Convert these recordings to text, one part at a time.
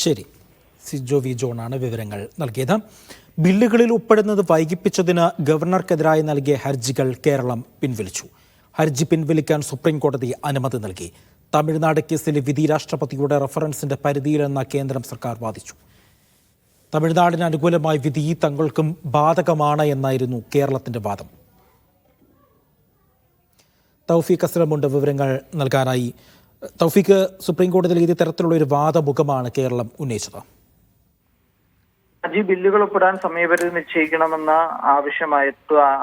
ശരി, സിജോ വി ജോണാണ് വിവരങ്ങൾ നൽകിയത്. ബില്ലുകളിൽ ഉൾപ്പെടുന്നത് വൈകിപ്പിച്ചതിന് ഗവർണർക്കെതിരായി നൽകിയ ഹർജികൾ കേരളം പിൻവലിച്ചു. ഹർജി പിൻവലിക്കാൻ സുപ്രീം കോടതി അനുമതി നൽകി. തമിഴ്നാട് കേസിലെ വിധി രാഷ്ട്രപതിയുടെ റഫറൻസിന്റെ പരിധിയിലെന്ന കേന്ദ്രം സർക്കാർ വാദിച്ചു. തമിഴ്നാടിന് അനുകൂലമായ വിധി തങ്ങൾക്കും ബാധകമാണ് എന്നായിരുന്നു കേരളത്തിന്റെ വാദം. തൗഫീഖ് അസ്ലമുണ്ട് വിവരങ്ങൾ നൽകാനായി. തൗഫീഖ്, സുപ്രീം കോടതിയിൽ ഏത് തരത്തിലുള്ള ഒരു വാദമുഖമാണ് കേരളം ഉന്നയിച്ചത്? ഹർജി ബില്ലുകൾ ഒപ്പിടാൻ സമയപരിധി നിശ്ചയിക്കണമെന്ന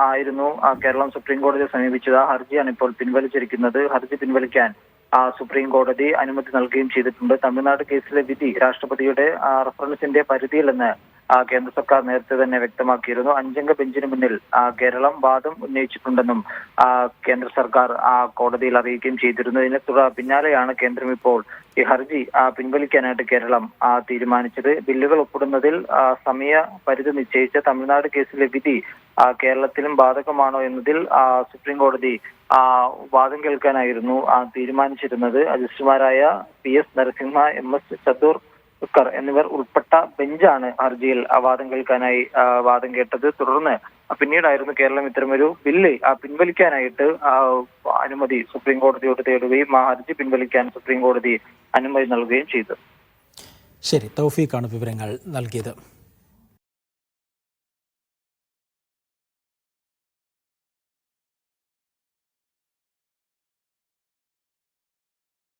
ആയിരുന്നു കേരളം സുപ്രീം കോടതിയെ സമീപിച്ചത്. ഹർജിയാണ് ഇപ്പോൾ പിൻവലിച്ചിരിക്കുന്നത്. ഹർജി പിൻവലിക്കാൻ സുപ്രീം കോടതി അനുമതി നൽകുകയും ചെയ്തിട്ടുണ്ട്. തമിഴ്നാട് കേസിലെ വിധി രാഷ്ട്രപതിയുടെ റഫറൻസിന്റെ പരിധിയിലെന്ന് കേന്ദ്ര സർക്കാർ നേരത്തെ തന്നെ വ്യക്തമാക്കിയിരുന്നു. 5 അംഗ ബെഞ്ചിന് മുന്നിൽ കേരളം വാദം ഉന്നയിച്ചിട്ടുണ്ടെന്നും കേന്ദ്ര സർക്കാർ കോടതിയിൽ അറിയിക്കുകയും ചെയ്തിരുന്നു. ഇതിനെ പിന്നാലെയാണ് കേന്ദ്രം ഇപ്പോൾ ഈ ഹർജി പിൻവലിക്കാനായിട്ട് കേരളം തീരുമാനിച്ചത്. ബില്ലുകൾ ഒപ്പിടുന്നതിൽ സമയ പരിധി നിശ്ചയിച്ച തമിഴ്നാട് കേസിലെ വിധി കേരളത്തിലും ബാധകമാണോ എന്നതിൽ സുപ്രീം കോടതി വാദം കേൾക്കാനായിരുന്നു തീരുമാനിച്ചിരുന്നത്. ജസ്റ്റിസുമാരായ PS നരസിംഹ, MS ചതുർക്കർ എന്നിവർ ഉൾപ്പെട്ട ബെഞ്ചാണ് ഹർജിയിൽ വാദം കേൾക്കാനായി വാദം കേട്ടത്. തുടർന്ന് പിന്നീടായിരുന്നു കേരളം ഇത്തരമൊരു ബില്ല് പിൻവലിക്കാനായിട്ട് അനുമതി സുപ്രീം കോടതിയോട് തേടുകയും ഹർജി പിൻവലിക്കാൻ സുപ്രീം കോടതി അനുമതി നൽകുകയും ചെയ്തത്. ശരി, തൗഫീഖാണ് വിവരങ്ങൾ നൽകിയത്.